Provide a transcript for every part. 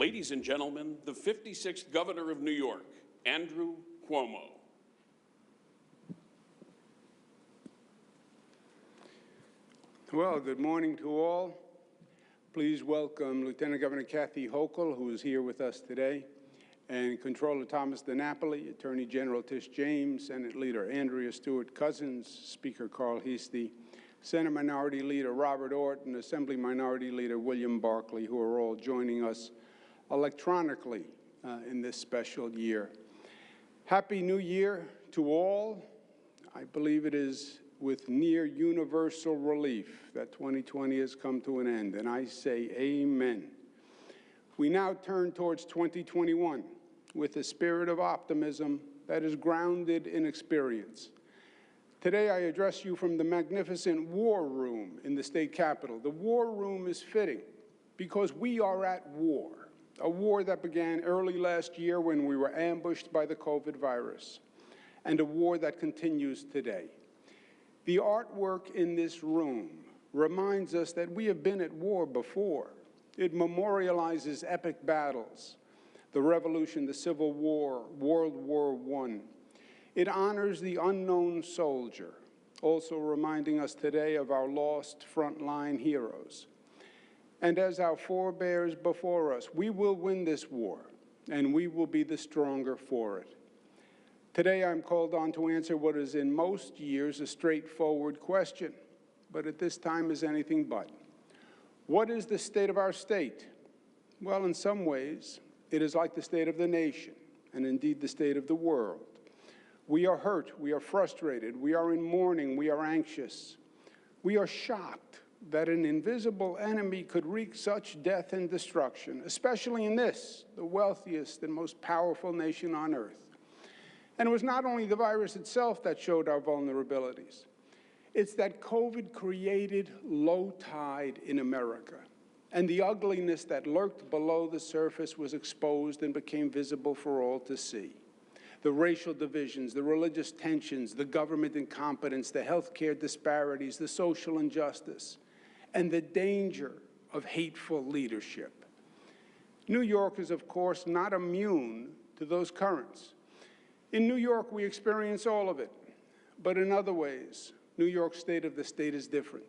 Ladies and gentlemen, the 56th Governor of New York, Andrew Cuomo. Well, good morning to all. Please welcome Lieutenant Governor Kathy Hochul, who is here with us today, and Controller Thomas DiNapoli, Attorney General Tish James, Senate Leader Andrea Stewart-Cousins, Speaker Carl Heastie, Senate Minority Leader Robert Orton, Assembly Minority Leader William Barkley, who are all joining us electronically in this special year. Happy New Year to all. I believe it is with near universal relief that 2020 has come to an end, and I say amen. We now turn towards 2021 with a spirit of optimism that is grounded in experience. Today I address you from the magnificent War Room in the state capitol. The War Room is fitting because we are at war, a war that began early last year when we were ambushed by the COVID virus, and a war that continues today. The artwork in this room reminds us that we have been at war before. It memorializes epic battles, the Revolution, the Civil War, World War I. It honors the unknown soldier, also reminding us today of our lost frontline heroes. And as our forebears before us, we will win this war, and we will be the stronger for it. Today, I'm called on to answer what is in most years a straightforward question, but at this time is anything but. What is the state of our state? Well, in some ways, it is like the state of the nation, and indeed the state of the world. We are hurt, we are frustrated, we are in mourning, we are anxious. We are shocked that an invisible enemy could wreak such death and destruction, especially in this, the wealthiest and most powerful nation on earth. And it was not only the virus itself that showed our vulnerabilities. It's that COVID created low tide in America, and the ugliness that lurked below the surface was exposed and became visible for all to see. The racial divisions, the religious tensions, the government incompetence, the healthcare disparities, the social injustice, and the danger of hateful leadership. New York is, of course, not immune to those currents. In New York, we experience all of it, but in other ways, New York's state of the state is different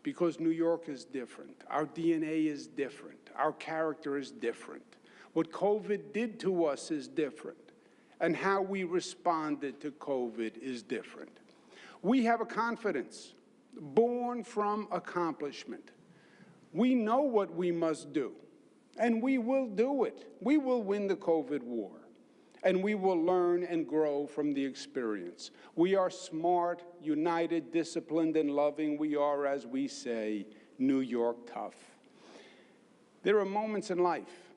because New York is different. Our DNA is different. Our character is different. What COVID did to us is different, and how we responded to COVID is different. We have a confidence born from accomplishment. We know what we must do, and we will do it. We will win the COVID war, and we will learn and grow from the experience. We are smart, united, disciplined, and loving. We are, as we say, New York tough. There are moments in life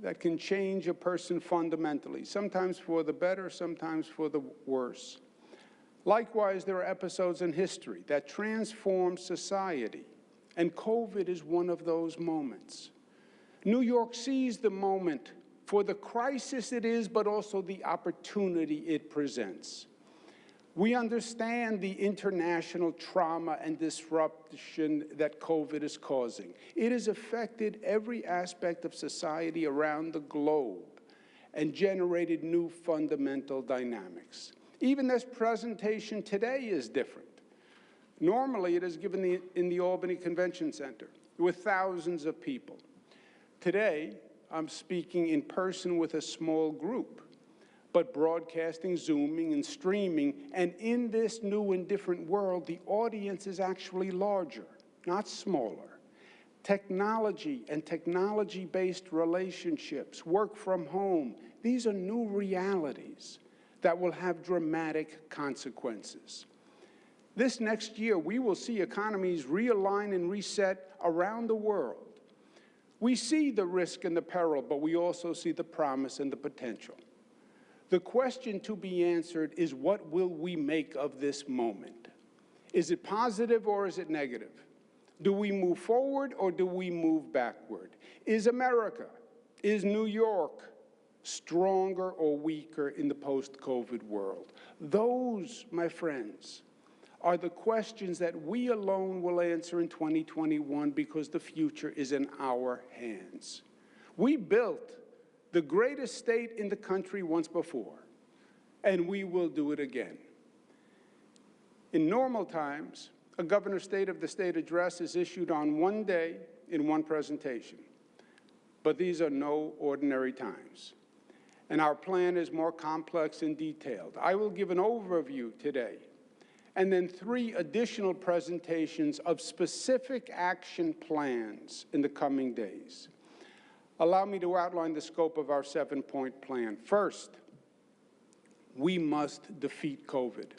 that can change a person fundamentally, sometimes for the better, sometimes for the worse. Likewise, there are episodes in history that transform society, and COVID is one of those moments. New York sees the moment for the crisis it is, but also the opportunity it presents. We understand the international trauma and disruption that COVID is causing. It has affected every aspect of society around the globe and generated new fundamental dynamics. Even this presentation today is different. Normally, it is given in the Albany Convention Center with thousands of people. Today, I'm speaking in person with a small group, but broadcasting, Zooming, and streaming, and in this new and different world, the audience is actually larger, not smaller. Technology and technology-based relationships, work from home, these are new realities that will have dramatic consequences. This next year, we will see economies realign and reset around the world. We see the risk and the peril, but we also see the promise and the potential. The question to be answered is, what will we make of this moment? Is it positive or is it negative? Do we move forward or do we move backward? Is America, is New York stronger or weaker in the post-COVID world? Those, my friends, are the questions that we alone will answer in 2021 because the future is in our hands. We built the greatest state in the country once before, and we will do it again. In normal times, a governor's State of the State address is issued on one day in one presentation. But these are no ordinary times, and our plan is more complex and detailed. I will give an overview today, and then 3 additional presentations of specific action plans in the coming days. Allow me to outline the scope of our 7-point plan. First, we must defeat COVID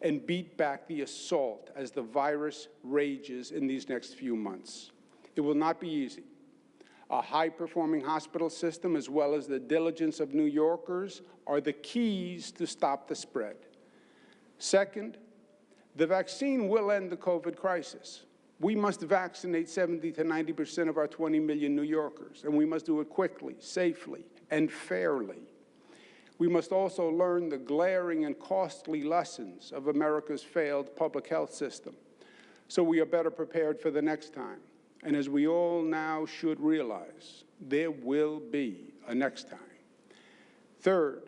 and beat back the assault as the virus rages in these next few months. It will not be easy. A high-performing hospital system, as well as the diligence of New Yorkers, are the keys to stop the spread. Second, the vaccine will end the COVID crisis. We must vaccinate 70 to 90% of our 20 million New Yorkers, and we must do it quickly, safely, and fairly. We must also learn the glaring and costly lessons of America's failed public health system, so we are better prepared for the next time. And as we all now should realize, there will be a next time. Third,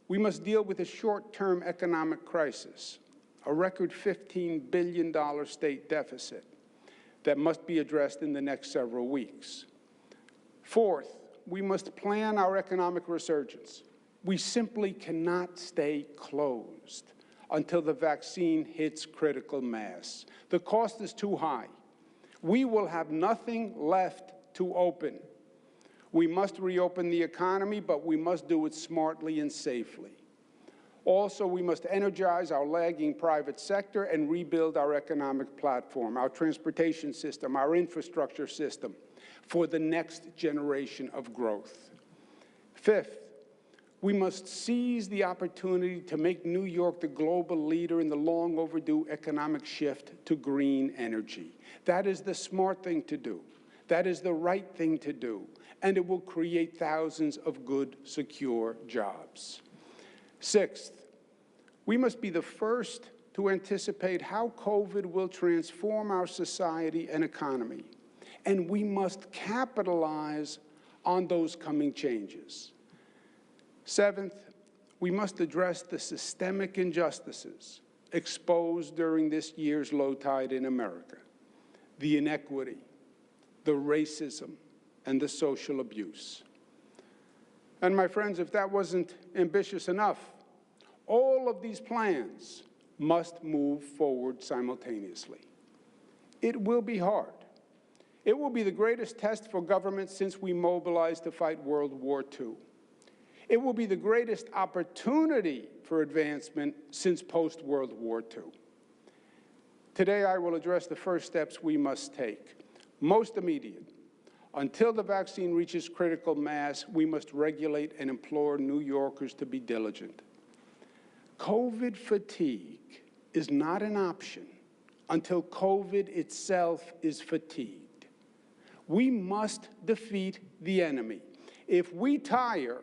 we must deal with a short-term economic crisis, a record $15 billion state deficit that must be addressed in the next several weeks. Fourth, we must plan our economic resurgence. We simply cannot stay closed until the vaccine hits critical mass. The cost is too high. We will have nothing left to open. We must reopen the economy, but we must do it smartly and safely. Also, we must energize our lagging private sector and rebuild our economic platform, our transportation system, our infrastructure system for the next generation of growth. Fifth, we must seize the opportunity to make New York the global leader in the long overdue economic shift to green energy. That is the smart thing to do. That is the right thing to do. And it will create thousands of good, secure jobs. Sixth, we must be the first to anticipate how COVID will transform our society and economy. And we must capitalize on those coming changes. Seventh, we must address the systemic injustices exposed during this year's low tide in America, the inequity, the racism, and the social abuse. And my friends, if that wasn't ambitious enough, all of these plans must move forward simultaneously. It will be hard. It will be the greatest test for government since we mobilized to fight World War II. It will be the greatest opportunity for advancement since post-World War II. Today, I will address the first steps we must take. Most immediate. Until the vaccine reaches critical mass, we must regulate and implore New Yorkers to be diligent. COVID fatigue is not an option until COVID itself is fatigued. We must defeat the enemy. If we tire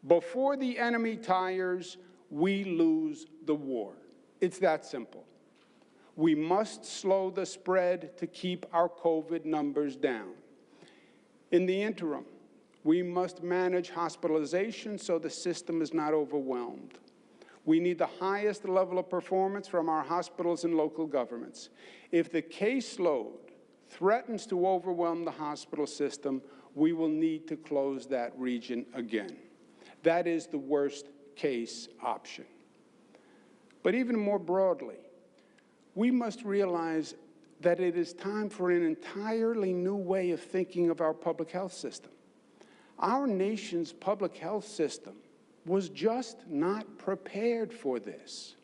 before the enemy tires, we lose the war. It's that simple. We must slow the spread to keep our COVID numbers down. In the interim, we must manage hospitalization so the system is not overwhelmed. We need the highest level of performance from our hospitals and local governments. If the caseload threatens to overwhelm the hospital system, we will need to close that region again. That is the worst case option. But even more broadly, we must realize that it is time for an entirely new way of thinking of our public health system. Our nation's public health system was just not prepared for this.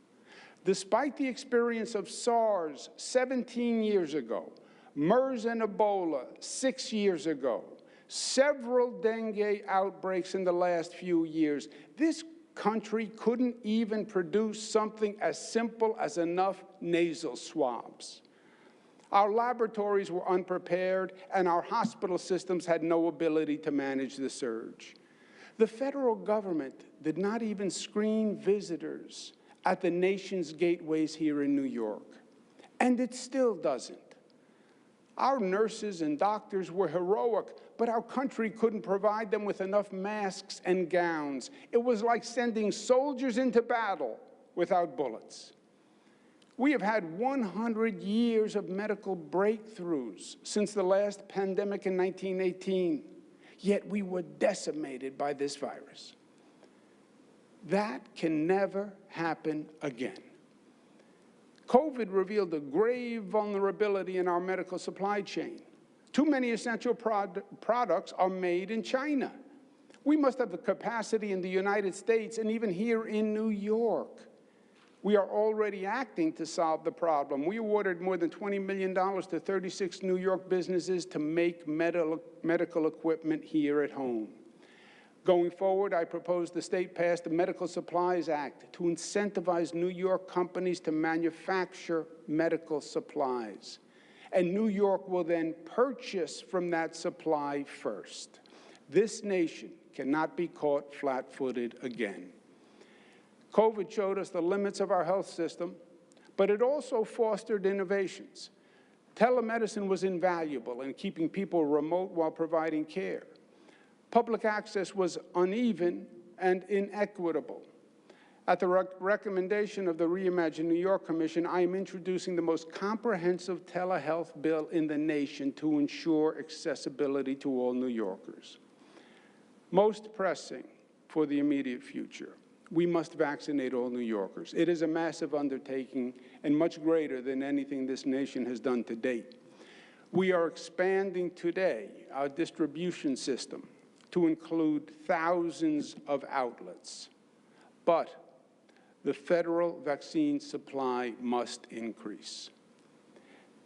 Despite the experience of SARS 17 years ago, MERS and Ebola 6 years ago, several dengue outbreaks in the last few years, this country couldn't even produce something as simple as enough nasal swabs. Our laboratories were unprepared, and our hospital systems had no ability to manage the surge. The federal government did not even screen visitors at the nation's gateways here in New York, and it still doesn't. Our nurses and doctors were heroic, but our country couldn't provide them with enough masks and gowns. It was like sending soldiers into battle without bullets. We have had 100 years of medical breakthroughs since the last pandemic in 1918, yet we were decimated by this virus. That can never happen again. COVID revealed a grave vulnerability in our medical supply chain. Too many essential products are made in China. We must have the capacity in the United States and even here in New York. We are already acting to solve the problem. We awarded more than $20 million to 36 New York businesses to make medical equipment here at home. Going forward, I propose the state pass the Medical Supplies Act to incentivize New York companies to manufacture medical supplies. And New York will then purchase from that supply first. This nation cannot be caught flat-footed again. COVID showed us the limits of our health system, but it also fostered innovations. Telemedicine was invaluable in keeping people remote while providing care. Public access was uneven and inequitable. At the recommendation of the Reimagine New York Commission, I am introducing the most comprehensive telehealth bill in the nation to ensure accessibility to all New Yorkers. Most pressing for the immediate future, we must vaccinate all New Yorkers. It is a massive undertaking and much greater than anything this nation has done to date. We are expanding today our distribution system to include thousands of outlets. But the federal vaccine supply must increase.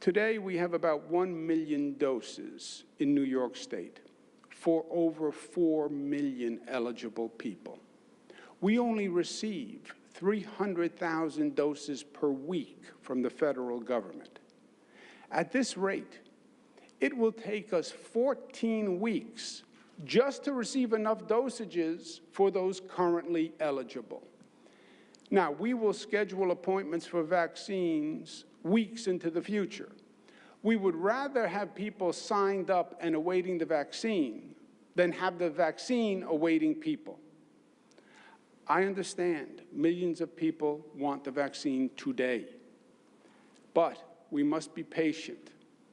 Today, we have about 1 million doses in New York State for over 4 million eligible people. We only receive 300,000 doses per week from the federal government. At this rate, it will take us 14 weeks just to receive enough dosages for those currently eligible. Now, we will schedule appointments for vaccines weeks into the future. We would rather have people signed up and awaiting the vaccine than have the vaccine awaiting people. I understand millions of people want the vaccine today, but we must be patient,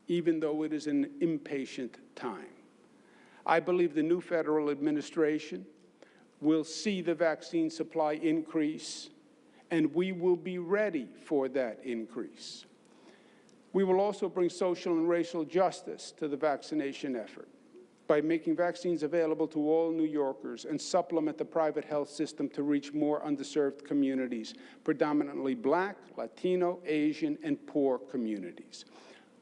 even though it is an impatient time. I believe the new federal administration will see the vaccine supply increase, and we will be ready for that increase. We will also bring social and racial justice to the vaccination effort by making vaccines available to all New Yorkers and supplement the private health system to reach more underserved communities, predominantly Black, Latino, Asian, and poor communities.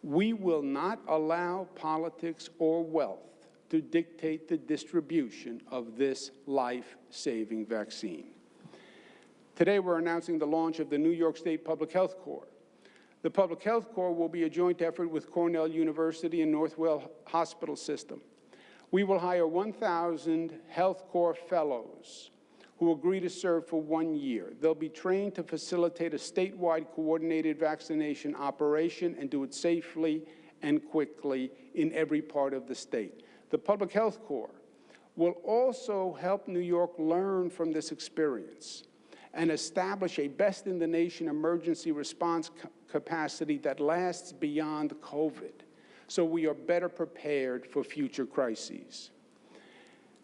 We will not allow politics or wealth to dictate the distribution of this life-saving vaccine. Today, we're announcing the launch of the New York State Public Health Corps. The Public Health Corps will be a joint effort with Cornell University and Northwell Hospital System. We will hire 1,000 Health Corps fellows who agree to serve for 1 year. They'll be trained to facilitate a statewide coordinated vaccination operation and do it safely and quickly in every part of the state. The Public Health Corps will also help New York learn from this experience and establish a best-in-the-nation emergency response capacity that lasts beyond COVID, so we are better prepared for future crises.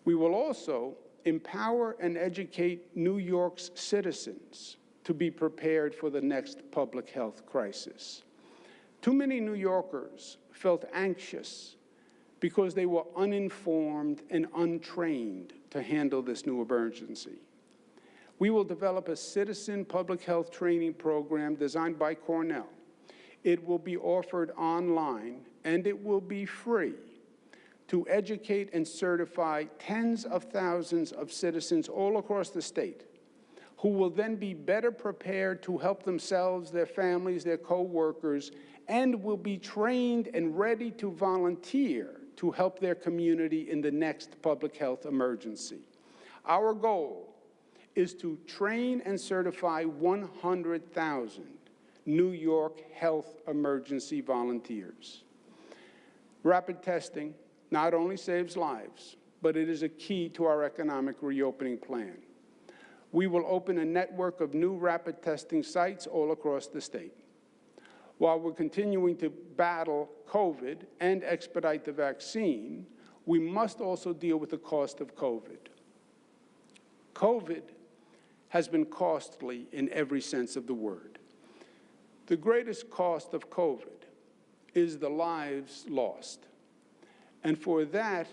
We will also empower and educate New York's citizens to be prepared for the next public health crisis. Too many New Yorkers felt anxious because they were uninformed and untrained to handle this new emergency. We will develop a citizen public health training program designed by Cornell. It will be offered online, and it will be free to educate and certify tens of thousands of citizens all across the state who will then be better prepared to help themselves, their families, their co-workers, and will be trained and ready to volunteer to help their community in the next public health emergency. Our goal is to train and certify 100,000 New York health emergency volunteers. Rapid testing not only saves lives, but it is a key to our economic reopening plan. We will open a network of new rapid testing sites all across the state. While we're continuing to battle COVID and expedite the vaccine, we must also deal with the cost of COVID. COVID has been costly in every sense of the word. The greatest cost of COVID is the lives lost. And for that,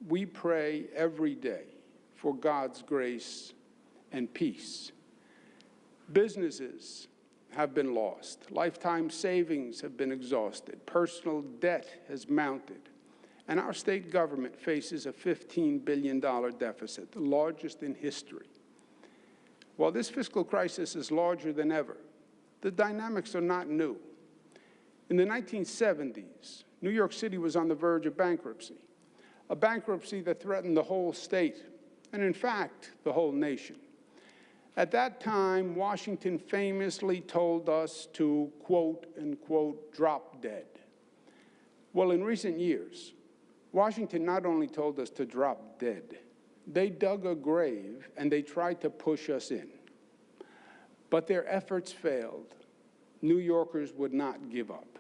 we pray every day for God's grace and peace. Businesses have been lost. Lifetime savings have been exhausted. Personal debt has mounted. And our state government faces a $15 billion deficit, the largest in history. While this fiscal crisis is larger than ever, the dynamics are not new. In the 1970s, New York City was on the verge of bankruptcy, a bankruptcy that threatened the whole state, and in fact, the whole nation. At that time, Washington famously told us to, quote, unquote, drop dead. Well, in recent years, Washington not only told us to drop dead, they dug a grave and they tried to push us in. But their efforts failed. New Yorkers would not give up.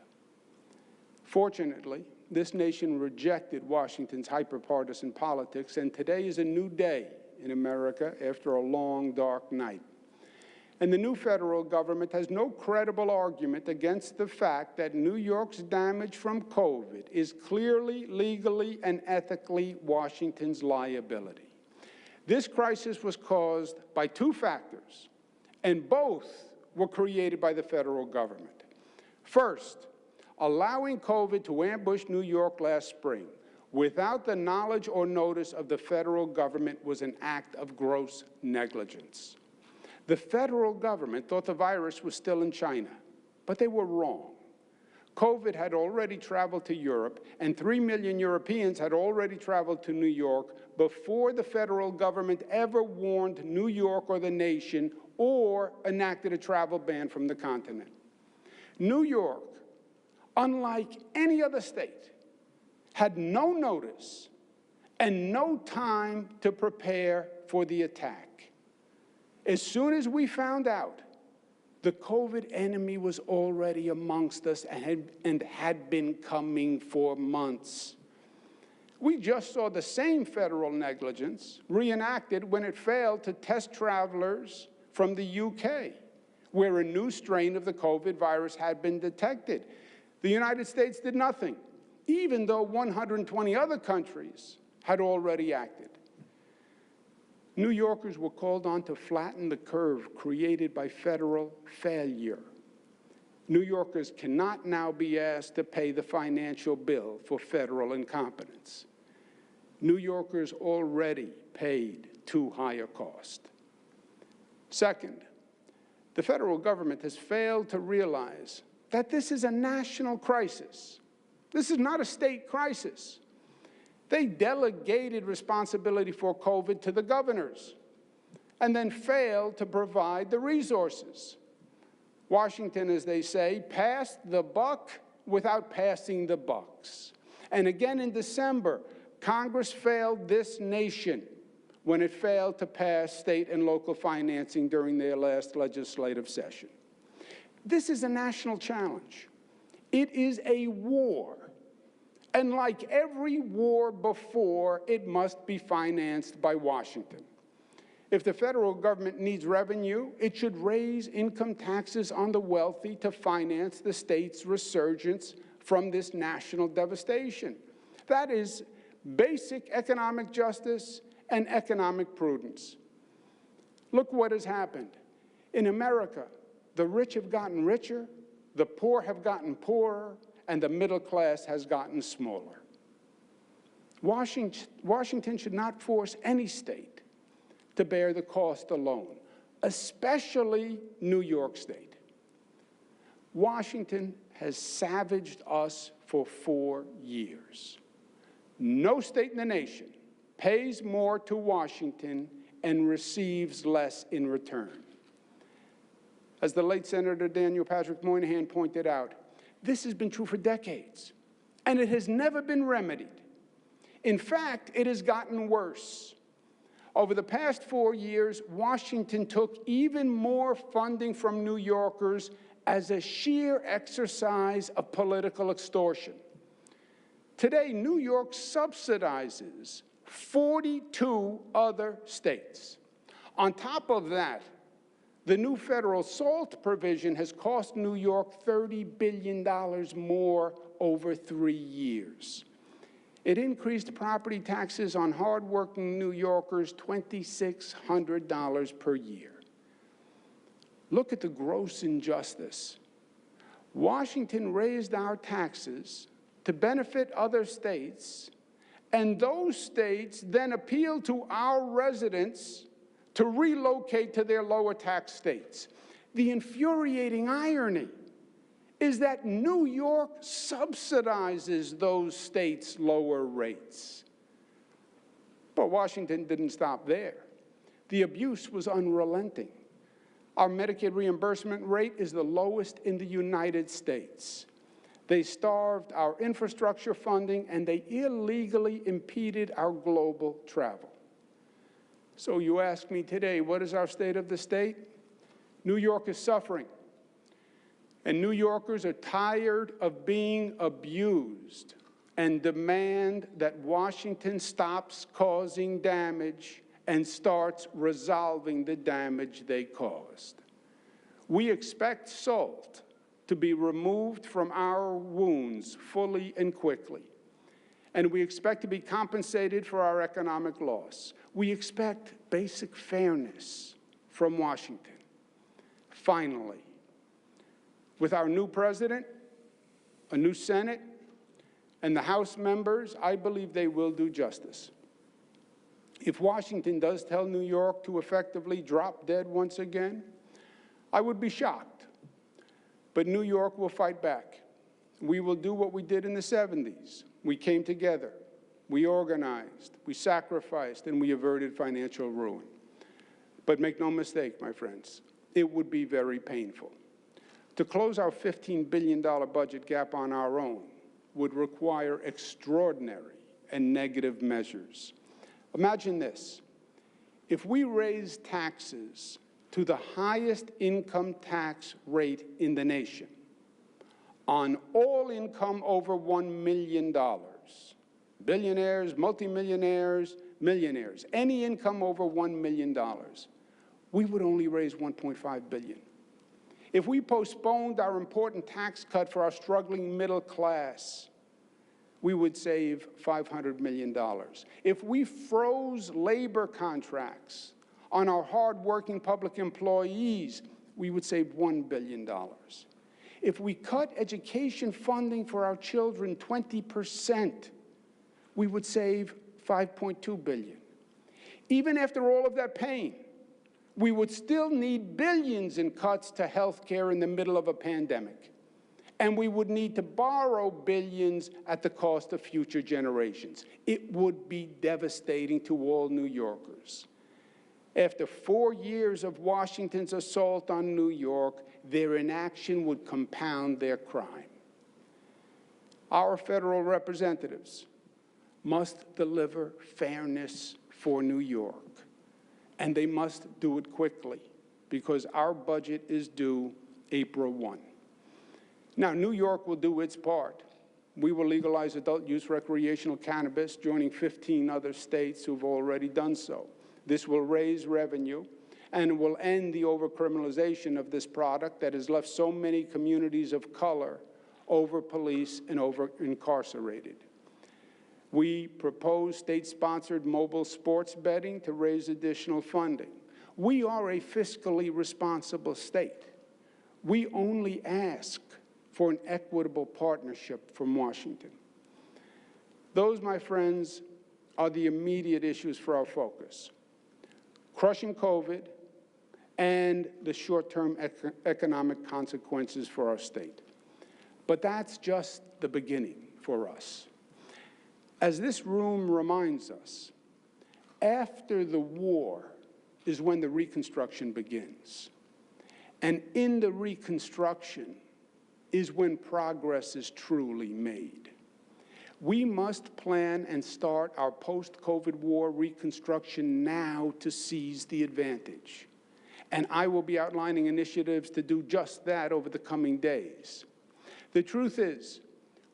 Fortunately, this nation rejected Washington's hyper-partisan politics, and today is a new day in America after a long, dark night. And the new federal government has no credible argument against the fact that New York's damage from COVID is clearly, legally, and ethically Washington's liability. This crisis was caused by two factors, and both were created by the federal government. First, allowing COVID to ambush New York last spring without the knowledge or notice of the federal government was an act of gross negligence. The federal government thought the virus was still in China, but they were wrong. COVID had already traveled to Europe, and 3 million Europeans had already traveled to New York before the federal government ever warned New York or the nation or enacted a travel ban from the continent. New York, unlike any other state, had no notice and no time to prepare for the attack. As soon as we found out, the COVID enemy was already amongst us and had been coming for months. We just saw the same federal negligence reenacted when it failed to test travelers from the UK, where a new strain of the COVID virus had been detected. The United States did nothing, even though 120 other countries had already acted. New Yorkers were called on to flatten the curve created by federal failure. New Yorkers cannot now be asked to pay the financial bill for federal incompetence. New Yorkers already paid too high a cost. Second, the federal government has failed to realize that this is a national crisis. This is not a state crisis. They delegated responsibility for COVID to the governors and then failed to provide the resources. Washington, as they say, passed the buck without passing the bucks. And again in December, Congress failed this nation when it failed to pass state and local financing during their last legislative session. This is a national challenge. It is a war. And like every war before, it must be financed by Washington. If the federal government needs revenue, it should raise income taxes on the wealthy to finance the state's resurgence from this national devastation. That is basic economic justice and economic prudence. Look what has happened. In America, the rich have gotten richer, the poor have gotten poorer, and the middle class has gotten smaller. Washington should not force any state to bear the cost alone, especially New York State. Washington has savaged us for 4 years. No state in the nation pays more to Washington and receives less in return. As the late Senator Daniel Patrick Moynihan pointed out, this has been true for decades, and it has never been remedied. In fact, it has gotten worse. Over the past 4 years, Washington took even more funding from New Yorkers as a sheer exercise of political extortion. Today, New York subsidizes 42 other states. On top of that, the new federal SALT provision has cost New York $30 billion more over 3 years. It increased property taxes on hardworking New Yorkers $2,600 per year. Look at the gross injustice. Washington raised our taxes to benefit other states, and those states then appeal to our residents to relocate to their lower tax states. The infuriating irony is that New York subsidizes those states' lower rates. But Washington didn't stop there. The abuse was unrelenting. Our Medicaid reimbursement rate is the lowest in the United States. They starved our infrastructure funding, and they illegally impeded our global travel. So you ask me today, what is our state of the state? New York is suffering. And New Yorkers are tired of being abused and demand that Washington stops causing damage and starts resolving the damage they caused. We expect SALT to be removed from our wounds fully and quickly. And we expect to be compensated for our economic loss. We expect basic fairness from Washington. Finally, with our new president, a new Senate, and the House members, I believe they will do justice. If Washington does tell New York to effectively drop dead once again, I would be shocked. But New York will fight back. We will do what we did in the 70s. We came together, we organized, we sacrificed, and we averted financial ruin. But make no mistake, my friends, it would be very painful. To close our $15 billion budget gap on our own would require extraordinary and negative measures. Imagine this. If we raise taxes to the highest income tax rate in the nation on all income over $1 million, billionaires, multimillionaires, millionaires, any income over $1 million, we would only raise $1.5 billion. If we postponed our important tax cut for our struggling middle class, we would save $500 million. If we froze labor contracts on our hardworking public employees, we would save $1 billion. If we cut education funding for our children 20%, we would save $5.2 billion. Even after all of that pain, we would still need billions in cuts to health care in the middle of a pandemic. And we would need to borrow billions at the cost of future generations. It would be devastating to all New Yorkers. After 4 years of Washington's assault on New York, their inaction would compound their crime. Our federal representatives must deliver fairness for New York. And they must do it quickly, because our budget is due April 1. Now, New York will do its part. We will legalize adult use recreational cannabis, joining 15 other states who've already done so. This will raise revenue and will end the overcriminalization of this product that has left so many communities of color over-policed and over-incarcerated. We propose state-sponsored mobile sports betting to raise additional funding. We are a fiscally responsible state. We only ask for an equitable partnership from Washington. Those, my friends, are the immediate issues for our focus: crushing COVID and the short-term economic consequences for our state. But that's just the beginning for us. As this room reminds us, after the war is when the Reconstruction begins. And in the Reconstruction is when progress is truly made. We must plan and start our post-COVID war reconstruction now to seize the advantage. And I will be outlining initiatives to do just that over the coming days. The truth is,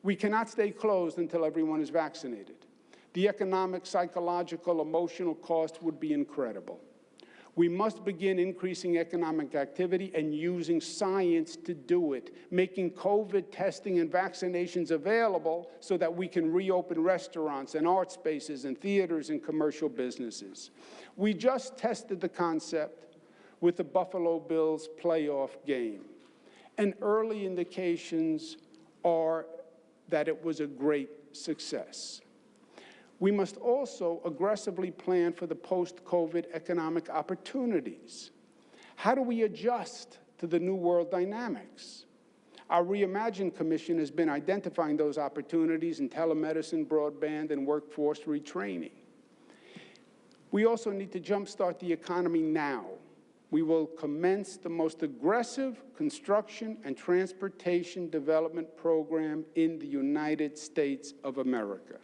we cannot stay closed until everyone is vaccinated. The economic, psychological, emotional cost would be incredible. We must begin increasing economic activity and using science to do it, making COVID testing and vaccinations available so that we can reopen restaurants and art spaces and theaters and commercial businesses. We just tested the concept with the Buffalo Bills playoff game, and early indications are that it was a great success. We must also aggressively plan for the post-COVID economic opportunities. How do we adjust to the new world dynamics? Our Reimagine Commission has been identifying those opportunities in telemedicine, broadband, and workforce retraining. We also need to jumpstart the economy now. We will commence the most aggressive construction and transportation development program in the United States of America.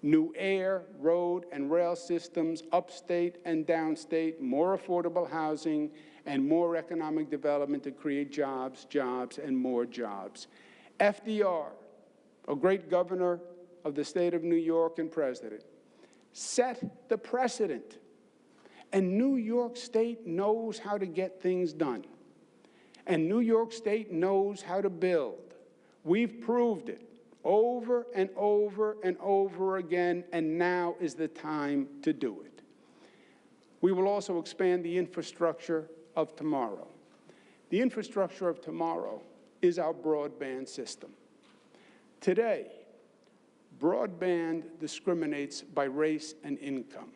New air, road, and rail systems, upstate and downstate, more affordable housing, and more economic development to create jobs, jobs, and more jobs. FDR, a great governor of the state of New York and president, set the precedent. And New York State knows how to get things done. And New York State knows how to build. We've proved it over and over and over again, and now is the time to do it. We will also expand the infrastructure of tomorrow. The infrastructure of tomorrow is our broadband system. Today, broadband discriminates by race and income.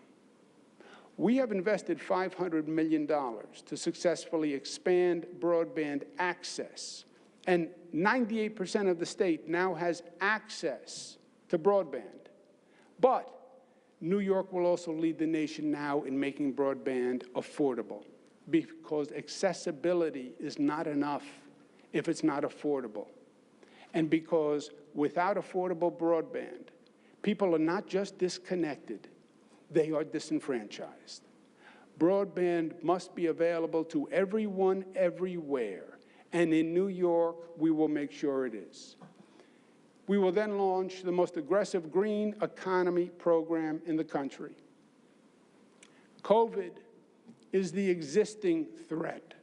We have invested $500 million to successfully expand broadband access, and 98% of the state now has access to broadband. But New York will also lead the nation now in making broadband affordable, because accessibility is not enough if it's not affordable. And because without affordable broadband, people are not just disconnected, they are disenfranchised. Broadband must be available to everyone, everywhere. And in New York, we will make sure it is. We will then launch the most aggressive green economy program in the country. COVID is the existing threat,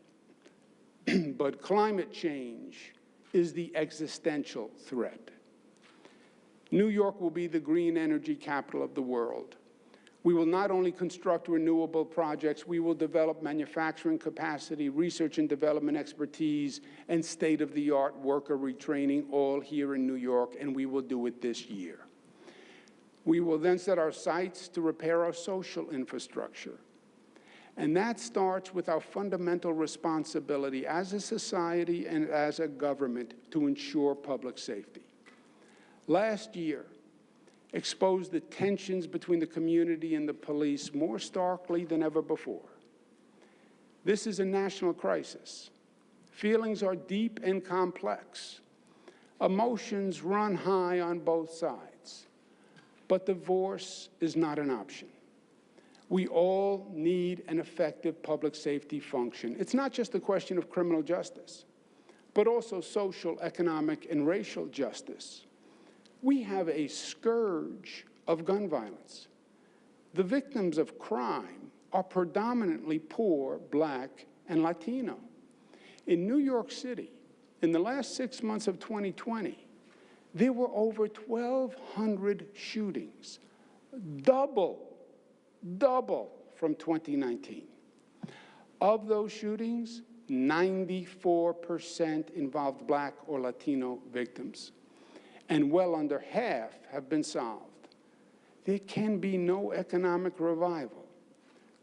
but climate change is the existential threat. New York will be the green energy capital of the world. We will not only construct renewable projects, we will develop manufacturing capacity, research and development expertise, and state-of-the-art worker retraining, all here in New York, and we will do it this year. We will then set our sights to repair our social infrastructure. And that starts with our fundamental responsibility as a society and as a government to ensure public safety. Last year exposed the tensions between the community and the police more starkly than ever before. This is a national crisis. Feelings are deep and complex. Emotions run high on both sides. But divorce is not an option. We all need an effective public safety function. It's not just a question of criminal justice, but also social, economic, and racial justice. We have a scourge of gun violence. The victims of crime are predominantly poor, Black, and Latino. In New York City, in the last 6 months of 2020, there were over 1,200 shootings, double from 2019. Of those shootings, 94% involved Black or Latino victims, and well under half have been solved. There can be no economic revival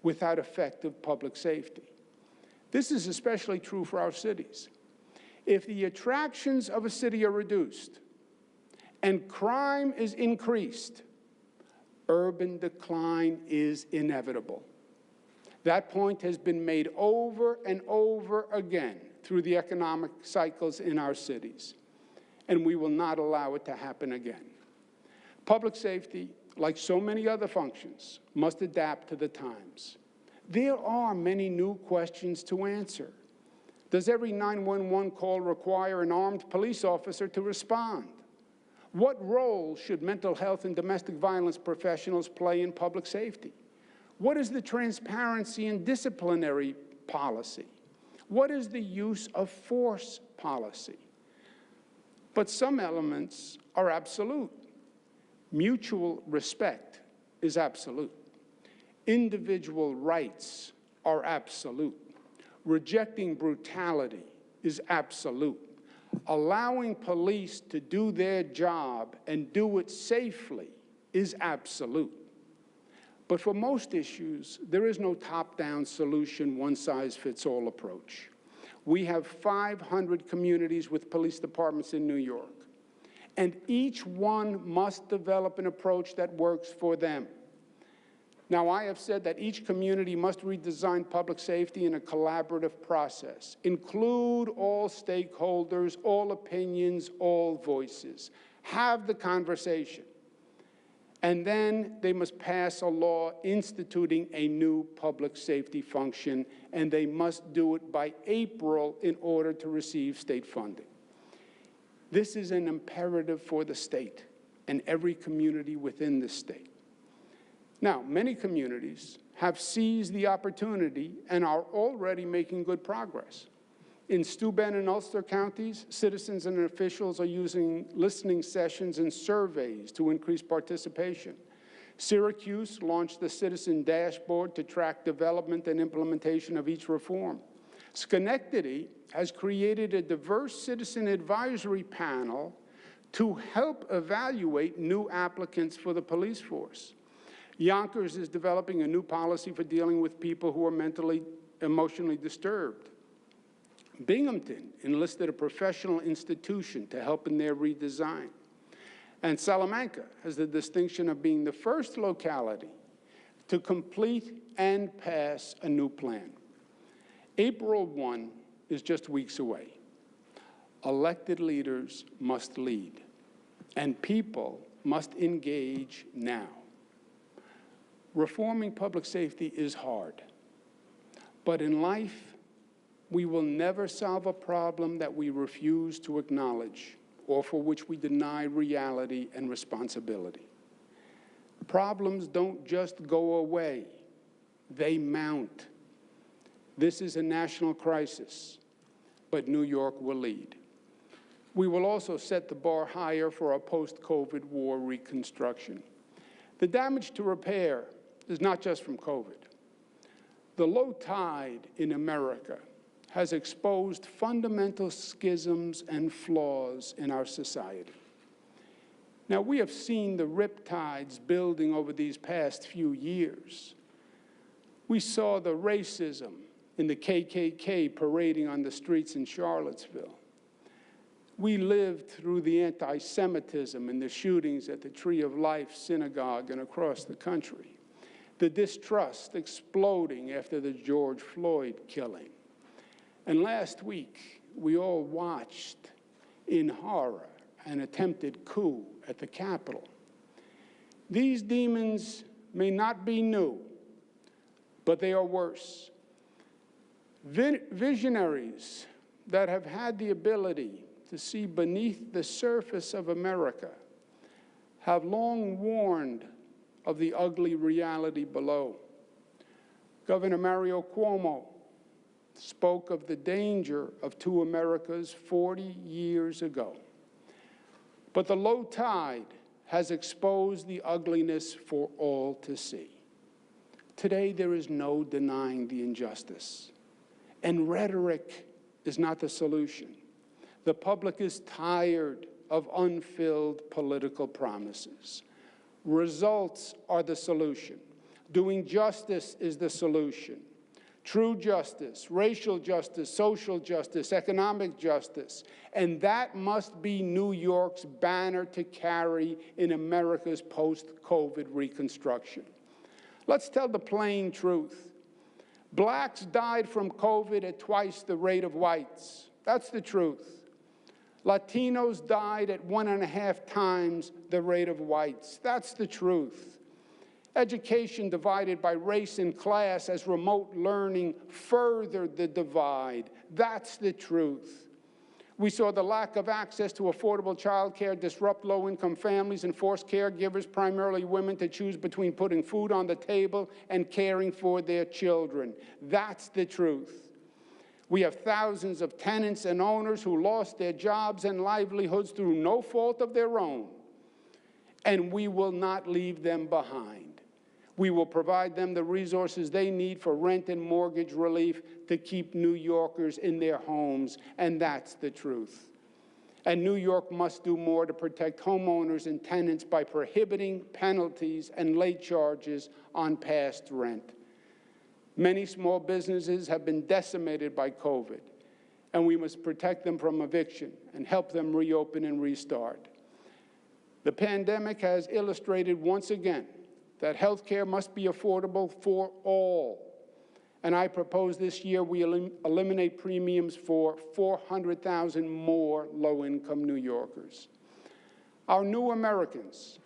without effective public safety. This is especially true for our cities. If the attractions of a city are reduced and crime is increased, urban decline is inevitable. That point has been made over and over again through the economic cycles in our cities, and we will not allow it to happen again. Public safety, like so many other functions, must adapt to the times. There are many new questions to answer. Does every 911 call require an armed police officer to respond? What role should mental health and domestic violence professionals play in public safety? What is the transparency and disciplinary policy? What is the use of force policy? But some elements are absolute. Mutual respect is absolute. Individual rights are absolute. Rejecting brutality is absolute. Allowing police to do their job and do it safely is absolute. But for most issues, there is no top-down solution, one-size-fits-all approach. We have 500 communities with police departments in New York, and each one must develop an approach that works for them. Now, I have said that each community must redesign public safety in a collaborative process, include all stakeholders, all opinions, all voices, have the conversation. And then they must pass a law instituting a new public safety function, and they must do it by April in order to receive state funding. This is an imperative for the state and every community within the state. Now, many communities have seized the opportunity and are already making good progress. In Steuben and Ulster counties, citizens and officials are using listening sessions and surveys to increase participation. Syracuse launched the Citizen Dashboard to track development and implementation of each reform. Schenectady has created a diverse citizen advisory panel to help evaluate new applicants for the police force. Yonkers is developing a new policy for dealing with people who are emotionally disturbed. Binghamton enlisted a professional institution to help in their redesign. And Salamanca has the distinction of being the first locality to complete and pass a new plan. April 1 is just weeks away. Elected leaders must lead, and people must engage now. Reforming public safety is hard, but in life, we will never solve a problem that we refuse to acknowledge or for which we deny reality and responsibility. Problems don't just go away, they mount. This is a national crisis, but New York will lead. We will also set the bar higher for a post-COVID war reconstruction. The damage to repair is not just from COVID. The low tide in America has exposed fundamental schisms and flaws in our society. Now, we have seen the riptides building over these past few years. We saw the racism in the KKK parading on the streets in Charlottesville. We lived through the anti-Semitism and the shootings at the Tree of Life Synagogue and across the country. The distrust exploding after the George Floyd killing. And last week, we all watched in horror an attempted coup at the Capitol. These demons may not be new, but they are worse. Visionaries that have had the ability to see beneath the surface of America have long warned of the ugly reality below. Governor Mario Cuomo spoke of the danger of two Americas 40 years ago. But the low tide has exposed the ugliness for all to see. Today, there is no denying the injustice, and rhetoric is not the solution. The public is tired of unfilled political promises. Results are the solution. Doing justice is the solution. True justice, racial justice, social justice, economic justice, and that must be New York's banner to carry in America's post-COVID reconstruction. Let's tell the plain truth. Blacks died from COVID at twice the rate of whites. That's the truth. Latinos died at 1.5 times the rate of whites. That's the truth. Education divided by race and class as remote learning furthered the divide. That's the truth. We saw the lack of access to affordable child care disrupt low-income families and force caregivers, primarily women, to choose between putting food on the table and caring for their children. That's the truth. We have thousands of tenants and owners who lost their jobs and livelihoods through no fault of their own, and we will not leave them behind. We will provide them the resources they need for rent and mortgage relief to keep New Yorkers in their homes, and that's the truth. And New York must do more to protect homeowners and tenants by prohibiting penalties and late charges on past rent. Many small businesses have been decimated by COVID, and we must protect them from eviction and help them reopen and restart. The pandemic has illustrated once again that health care must be affordable for all. And I propose this year we eliminate premiums for 400,000 more low-income New Yorkers. Our new Americans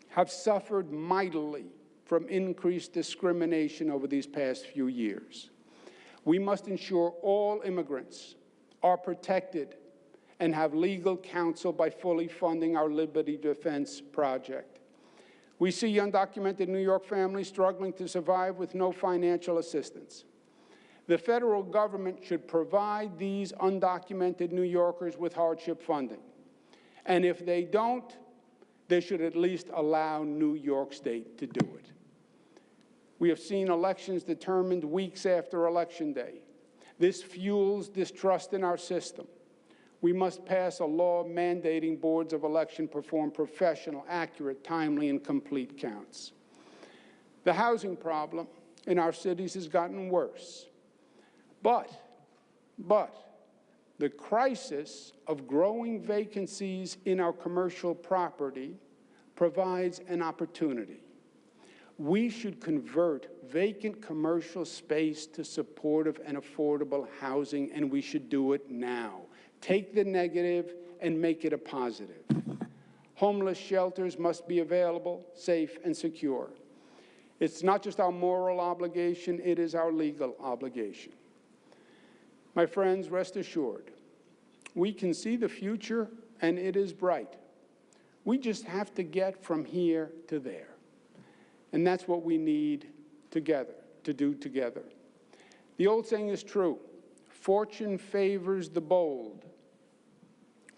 have suffered mightily from increased discrimination over these past few years. We must ensure all immigrants are protected and have legal counsel by fully funding our Liberty Defense Project. We see undocumented New York families struggling to survive with no financial assistance. The federal government should provide these undocumented New Yorkers with hardship funding. And if they don't, they should at least allow New York State to do it. We have seen elections determined weeks after Election Day. This fuels distrust in our system. We must pass a law mandating boards of election perform professional, accurate, timely, and complete counts. The housing problem in our cities has gotten worse. But the crisis of growing vacancies in our commercial property provides an opportunity. We should convert vacant commercial space to supportive and affordable housing, and we should do it now. Take the negative and make it a positive. Homeless shelters must be available, safe, and secure. It's not just our moral obligation, it is our legal obligation. My friends, rest assured, we can see the future, and it is bright. We just have to get from here to there. And that's what we need together, to do together. The old saying is true, fortune favors the bold.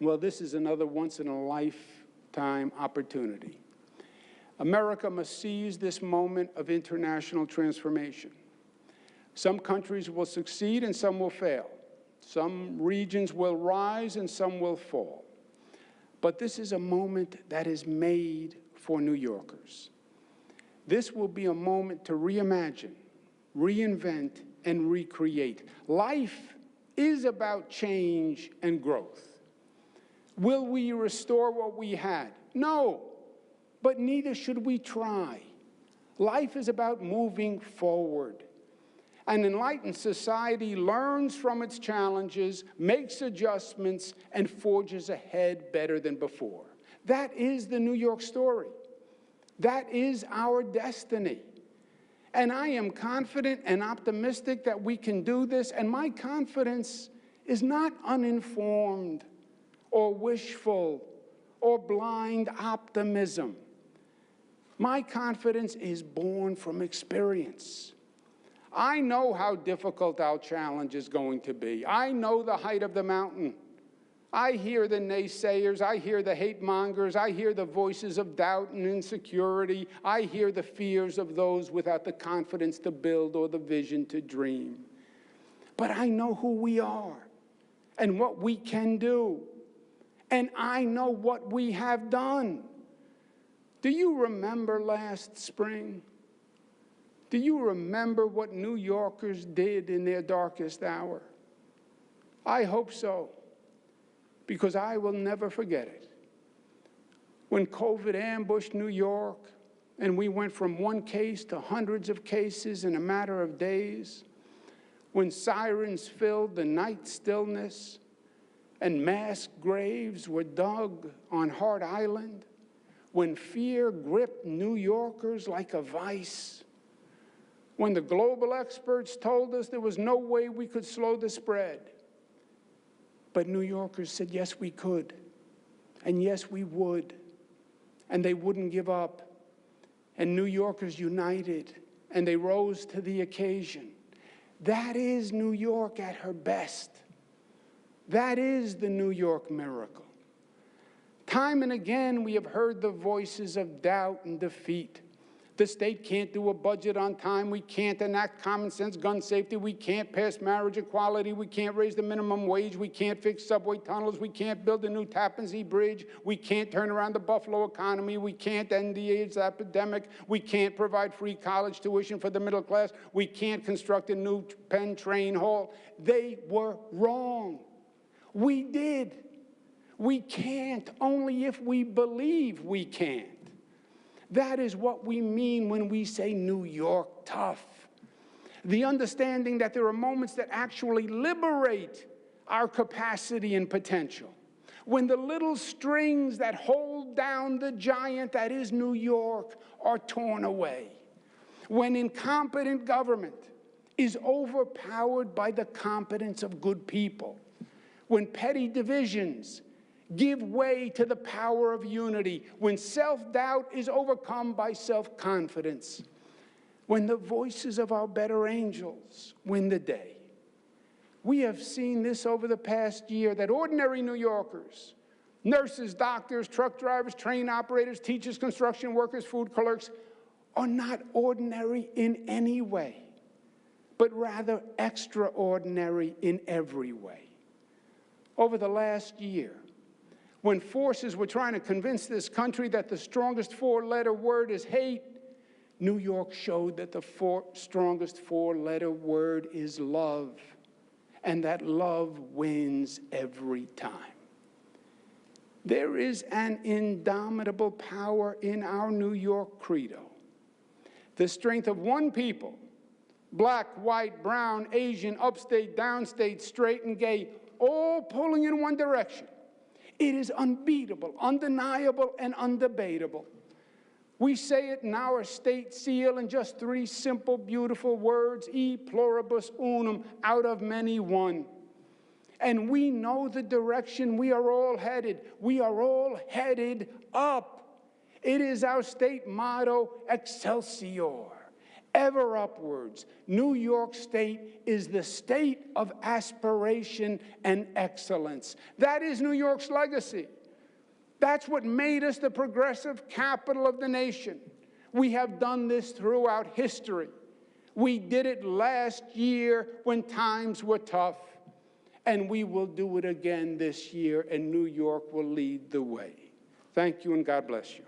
Well, this is another once-in-a-lifetime opportunity. America must seize this moment of international transformation. Some countries will succeed and some will fail. Some regions will rise and some will fall. But this is a moment that is made for New Yorkers. This will be a moment to reimagine, reinvent, and recreate. Life is about change and growth. Will we restore what we had? No, but neither should we try. Life is about moving forward. An enlightened society learns from its challenges, makes adjustments, and forges ahead better than before. That is the New York story. That is our destiny. And I am confident and optimistic that we can do this, and my confidence is not uninformed or wishful or blind optimism. My confidence is born from experience. I know how difficult our challenge is going to be. I know the height of the mountain. I hear the naysayers, I hear the hate mongers, I hear the voices of doubt and insecurity, I hear the fears of those without the confidence to build or the vision to dream. But I know who we are and what we can do, and I know what we have done. Do you remember last spring? Do you remember what New Yorkers did in their darkest hour? I hope so, because I will never forget it. When COVID ambushed New York, and we went from one case to hundreds of cases in a matter of days, when sirens filled the night stillness, and mass graves were dug on Hart Island, when fear gripped New Yorkers like a vice, when the global experts told us there was no way we could slow the spread. But New Yorkers said, yes, we could, and yes, we would, and they wouldn't give up. And New Yorkers united, and they rose to the occasion. That is New York at her best. That is the New York miracle. Time and again, we have heard the voices of doubt and defeat. The state can't do a budget on time. We can't enact common sense gun safety. We can't pass marriage equality. We can't raise the minimum wage. We can't fix subway tunnels. We can't build a new Tappan Zee Bridge. We can't turn around the Buffalo economy. We can't end the AIDS epidemic. We can't provide free college tuition for the middle class. We can't construct a new Penn train hall. They were wrong. We did. We can't only if we believe we can't. That is what we mean when we say New York tough. The understanding that there are moments that actually liberate our capacity and potential. When the little strings that hold down the giant that is New York are torn away. When incompetent government is overpowered by the competence of good people. When petty divisions give way to the power of unity, when self-doubt is overcome by self-confidence, when the voices of our better angels win the day. We have seen this over the past year, that ordinary New Yorkers, nurses, doctors, truck drivers, train operators, teachers, construction workers, food clerks, are not ordinary in any way, but rather extraordinary in every way. Over the last year, when forces were trying to convince this country that the strongest four-letter word is hate, New York showed that the strongest four-letter word is love, and that love wins every time. There is an indomitable power in our New York credo. The strength of one people, black, white, brown, Asian, upstate, downstate, straight, and gay, all pulling in one direction. It is unbeatable, undeniable, and undebatable. We say it in our state seal in just three simple, beautiful words, e pluribus unum, out of many one. And we know the direction we are all headed. We are all headed up. It is our state motto, Excelsior. Ever upwards. New York State is the state of aspiration and excellence. That is New York's legacy. That's what made us the progressive capital of the nation. We have done this throughout history. We did it last year when times were tough, and we will do it again this year, and New York will lead the way. Thank you, and God bless you.